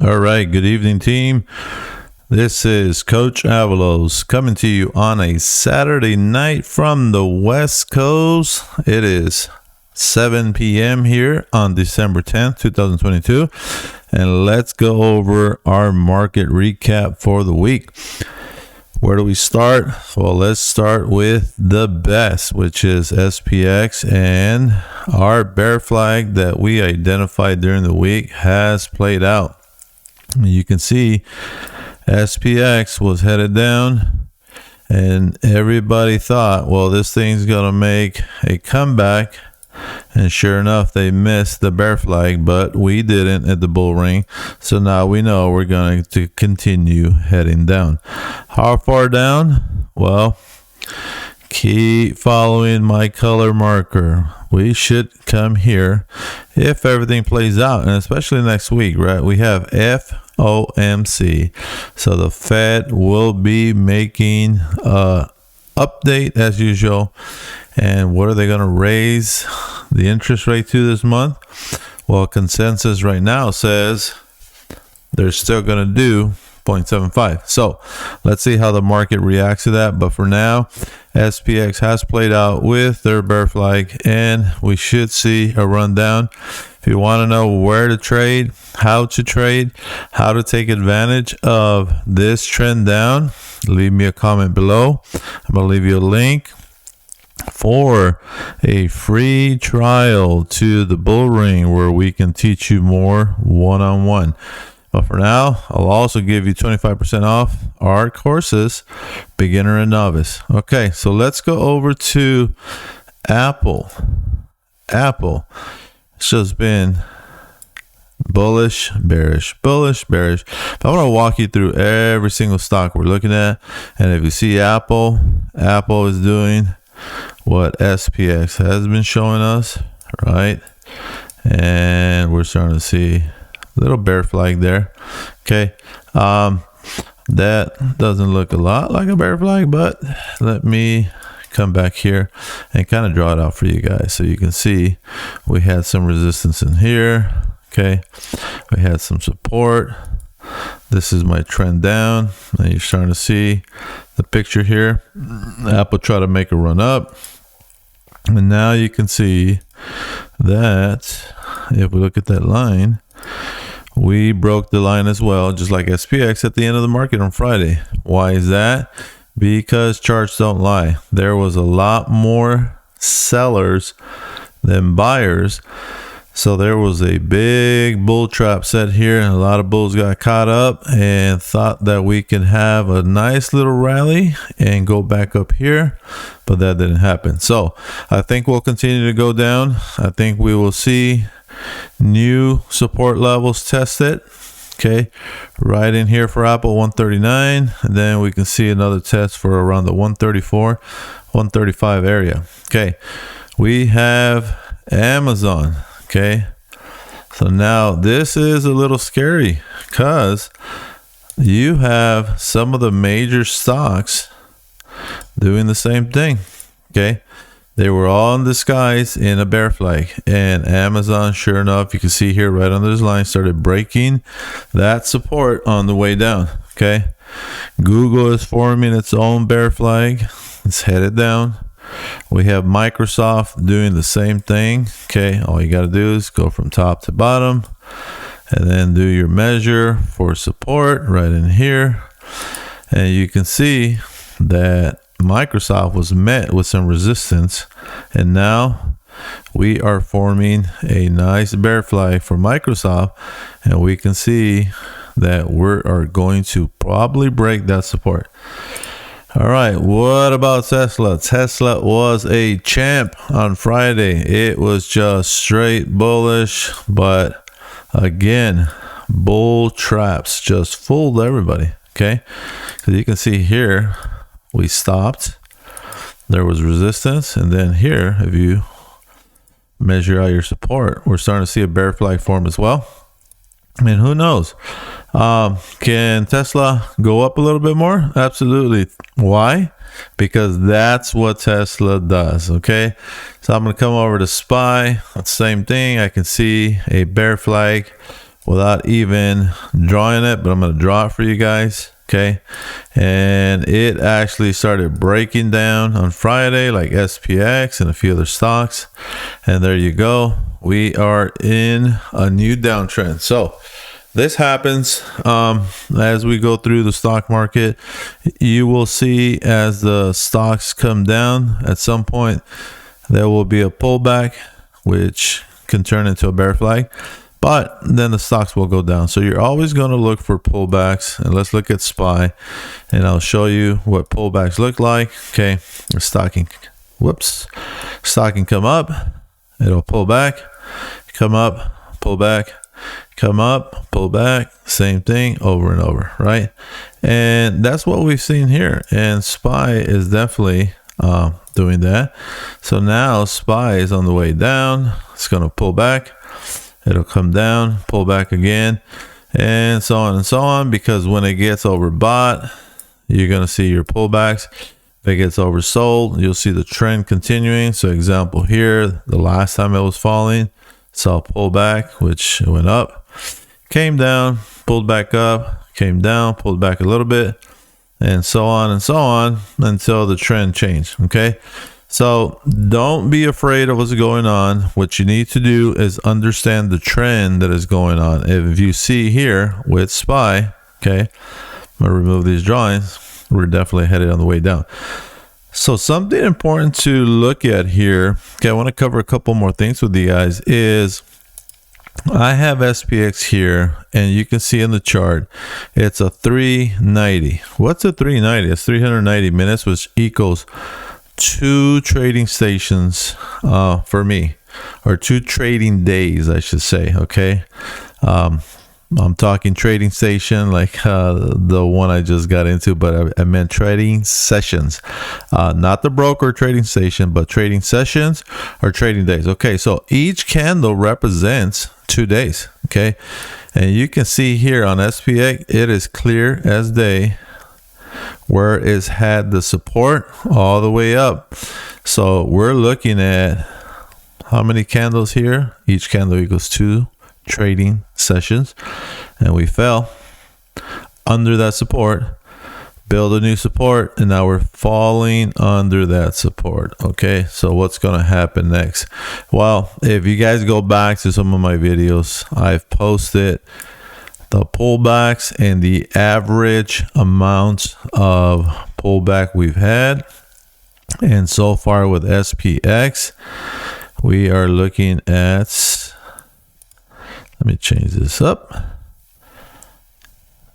All right, good evening, team. This is Coach Avalos coming to you on a Saturday night from the West Coast. It is 7 p.m. here on December 10th, 2022. And let's go over our market recap for the week. Where do we start? Well, let's start with the best, which is SPX, and our bear flag that we identified during the week has played out. You can see SPX was headed down, and everybody thought, well, this thing's gonna make a comeback, and sure enough, they missed the bear flag, but we didn't at the bull ring. So now we know we're going to continue heading down. How far down? Well, keep following my color marker. We should come here if everything plays out, and especially next week, right? We have FOMC. So the Fed will be making a update as usual. And what are they going to raise the interest rate to this month? Well, consensus right now says they're still going to do 0.75. So let's see how the market reacts to that. But for now, SPX has played out with their bear flag, and we should see a rundown. If you want to know where to trade, how to take advantage of this trend down, leave me a comment below. I'm going to leave you a link for a free trial to the bull ring where we can teach you more one-on-one. But for now, I'll also give you 25% off our courses, beginner and novice. Okay, so let's go over to Apple. It's just been bullish, bearish, bullish, bearish. But I want to walk you through every single stock we're looking at. And if you see Apple is doing what SPX has been showing us, right? And we're starting to see a little bear flag there. Okay, that doesn't look a lot like a bear flag, but let me come back here and kind of draw it out for you guys so you can see we had some resistance in here. Okay, we had some support. This is my trend down, and you're starting to see the picture here. Apple tried to make a run up, and now you can see that if we look at that line, we broke the line as well, just like SPX at the end of the market on Friday. Why is that? Because charts don't lie. There was a lot more sellers than buyers. So there was a big bull trap set here, and a lot of bulls got caught up and thought that we could have a nice little rally and go back up here, but that didn't happen. So I think we'll continue to go down. I think we will see new support levels tested. Okay, right in here for Apple, 139, and then we can see another test for around the 134, 135 area. Okay, we have Amazon. Okay, so now this is a little scary because you have some of the major stocks doing the same thing. Okay, they were all in disguise in a bear flag, and Amazon, sure enough, you can see here right under this line, started breaking that support on the way down. Okay, Google is forming its own bear flag. It's headed down. We have Microsoft doing the same thing. Okay, all you got to do is go from top to bottom and then do your measure for support right in here. And you can see that Microsoft was met with some resistance, and now we are forming a nice bear flag for Microsoft, and we can see that we are going to probably break that support. All right, what about Tesla? Tesla was a champ on Friday. It was just straight bullish, but again, bull traps just fooled everybody. Okay, because you can see here, we stopped. There was resistance, and then here, if you measure out your support, we're starting to see a bear flag form as well. And who knows? Can Tesla go up a little bit more? Absolutely. Why? Because that's what Tesla does. Okay, so I'm going to come over to SPY. Same thing. I can see a bear flag without even drawing it, but I'm going to draw it for you guys. Okay, and it actually started breaking down on Friday, like SPX and a few other stocks, and there you go, we are in a new downtrend. So this happens as we go through the stock market. You will see as the stocks come down, at some point there will be a pullback, which can turn into a bear flag, but then the stocks will go down. So you're always going to look for pullbacks. And let's look at SPY, and I'll show you what pullbacks look like. Okay, the stock can come up, it'll pull back, come up, pull back, come up, pull back, same thing over and over, right? And that's what we've seen here, and SPY is definitely doing that. So now SPY is on the way down. It's going to pull back, it'll come down, pull back again, and so on, because when it gets overbought, you're going to see your pullbacks. If it gets oversold, you'll see the trend continuing. So example here, the last time it was falling, saw a pullback, which went up, came down, pulled back up, came down, pulled back a little bit, and so on until the trend changed. Okay, so don't be afraid of what's going on. What you need to do is understand the trend that is going on. If you see here with SPY, okay, I'm gonna remove these drawings, we're definitely headed on the way down. So something important to look at here, okay, I want to cover a couple more things with you guys, is I have SPX here, and you can see in the chart, it's a 390. What's a 390? It's 390 minutes, which equals 2 trading stations for me, or 2 trading days, I should say. Okay, I'm talking trading station like the one I just got into, but I meant trading sessions, not the broker trading station, but trading sessions or trading days. Okay, so each candle represents 2 days. Okay, and you can see here on SPX, it is clear as day where it's had the support all the way up. So we're looking at how many candles here? Each candle equals 2 trading sessions, and we fell under that support, build a new support, and now we're falling under that support. Okay, so what's going to happen next? Well, if you guys go back to some of my videos, I've posted the pullbacks and the average amount of pullback we've had, and so far with SPX we are looking at, let me change this up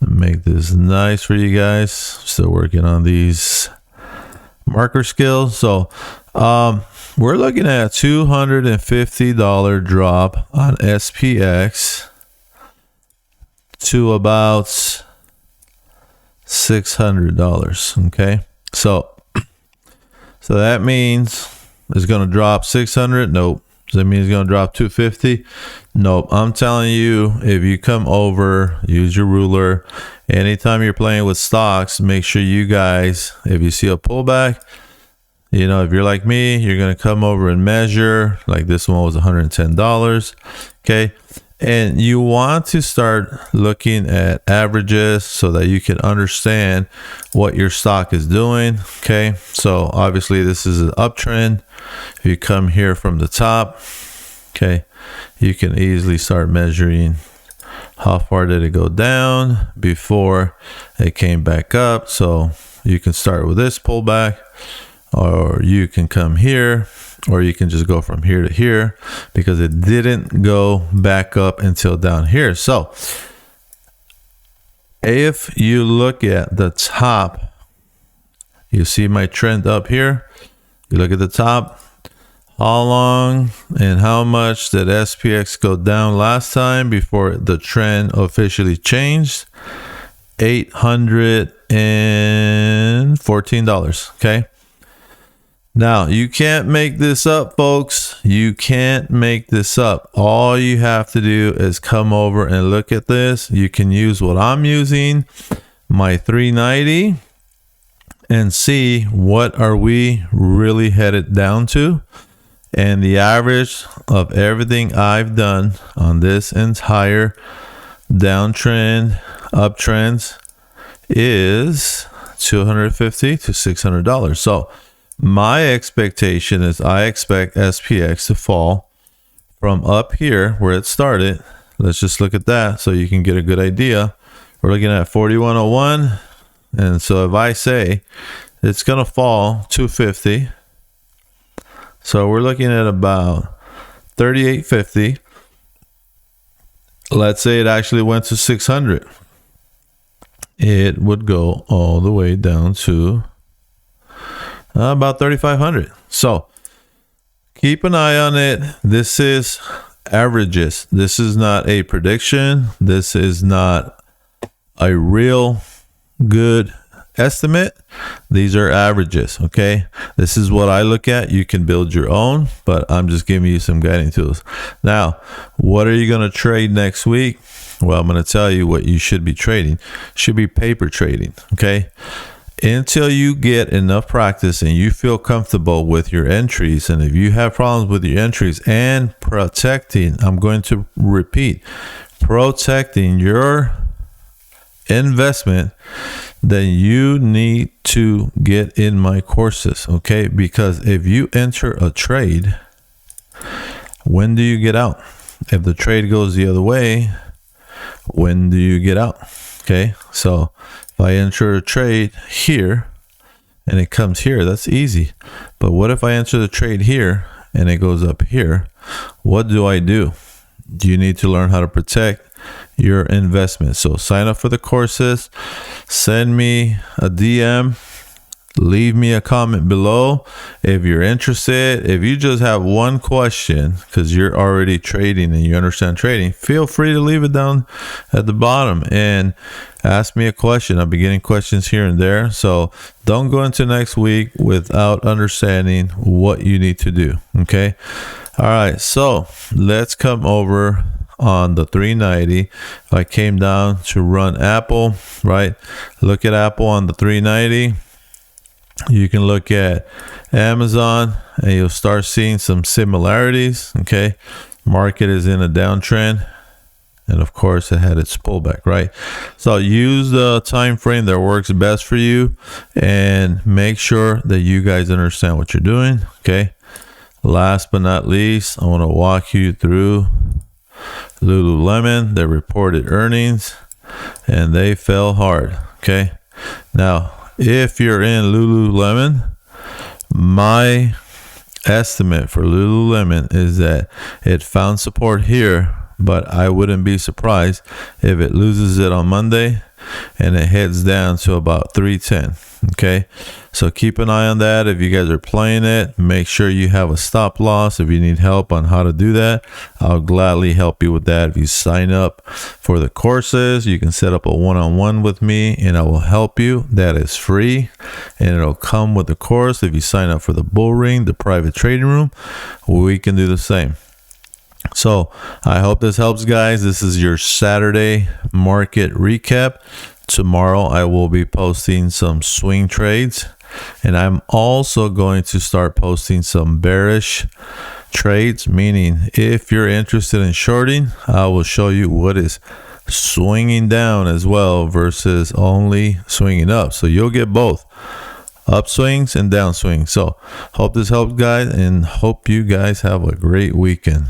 and make this nice for you guys. Still working on these marker skills. So we're looking at a $250 drop on SPX to about $600. Okay, so that means it's going to drop 600. Nope. Does that mean it's going to drop 250? Nope. I'm telling you, if you come over, use your ruler. Anytime you're playing with stocks, make sure you guys, if you see a pullback, you know, if you're like me, you're going to come over and measure. Like this one was $110. Okay, and you want to start looking at averages so that you can understand what your stock is doing. Okay, so obviously this is an uptrend. If you come here from the top, okay, you can easily start measuring how far did it go down before it came back up. So you can start with this pullback, or you can come here, or you can just go from here to here, because it didn't go back up until down here. So if you look at the top, you see my trend up here. You look at the top, how long and how much did SPX go down last time before the trend officially changed? $814. Okay, now you can't make this up, folks. You can't make this up. All you have to do is come over and look at this. You can use what I'm using, my 390, and see what are we really headed down to. And the average of everything I've done on this entire downtrend, uptrends is $250 to $600. So my expectation is I expect SPX to fall from up here where it started. Let's just look at that so you can get a good idea. We're looking at 4101. And so if I say it's going to fall 250, so we're looking at about 3850. Let's say it actually went to 600. It would go all the way down to about 3,500. So keep an eye on it. This is averages. This is not a prediction. This is not a real good estimate. These are averages. Okay, this is what I look at. You can build your own, but I'm just giving you some guiding tools. Now, what are you going to trade next week? Well, I'm going to tell you what you should be trading. Should be paper trading. Okay, until you get enough practice and you feel comfortable with your entries, and if you have problems with your entries and protecting, I'm going to repeat, protecting your investment, then you need to get in my courses. Okay, because if you enter a trade, when do you get out? If the trade goes the other way, when do you get out? Okay, so if I enter a trade here and it comes here, that's easy. But what if I enter the trade here and it goes up here? What do? You need to learn how to protect your investment. So sign up for the courses, send me a DM, leave me a comment below if you're interested. If you just have one question because you're already trading and you understand trading, feel free to leave it down at the bottom and ask me a question. I'll be getting questions here and there, so don't go into next week without understanding what you need to do. Okay, all right, so let's come over on the 390. If I came down to run Apple, right, look at Apple on the 390. You can look at Amazon and you'll start seeing some similarities. Okay, market is in a downtrend, and of course it had its pullback, right? So use the time frame that works best for you and make sure that you guys understand what you're doing. Okay, last but not least, I want to walk you through Lululemon. They reported earnings and they fell hard. Okay, now if you're in Lululemon, my estimate for Lululemon is that it found support here, but I wouldn't be surprised if it loses it on Monday and it heads down to about 310. Okay, so keep an eye on that. If you guys are playing it, make sure you have a stop loss. If you need help on how to do that, I'll gladly help you with that. If you sign up for the courses, you can set up a one-on-one with me and I will help you. That is free and it'll come with the course. If you sign up for the bull ring, the private trading room, we can do the same. So I hope this helps, guys. This is your Saturday market recap. Tomorrow I will be posting some swing trades, and I'm also going to start posting some bearish trades, meaning if you're interested in shorting, I will show you what is swinging down as well versus only swinging up. So you'll get both upswings and downswings. So hope this helps, guys, and hope you guys have a great weekend.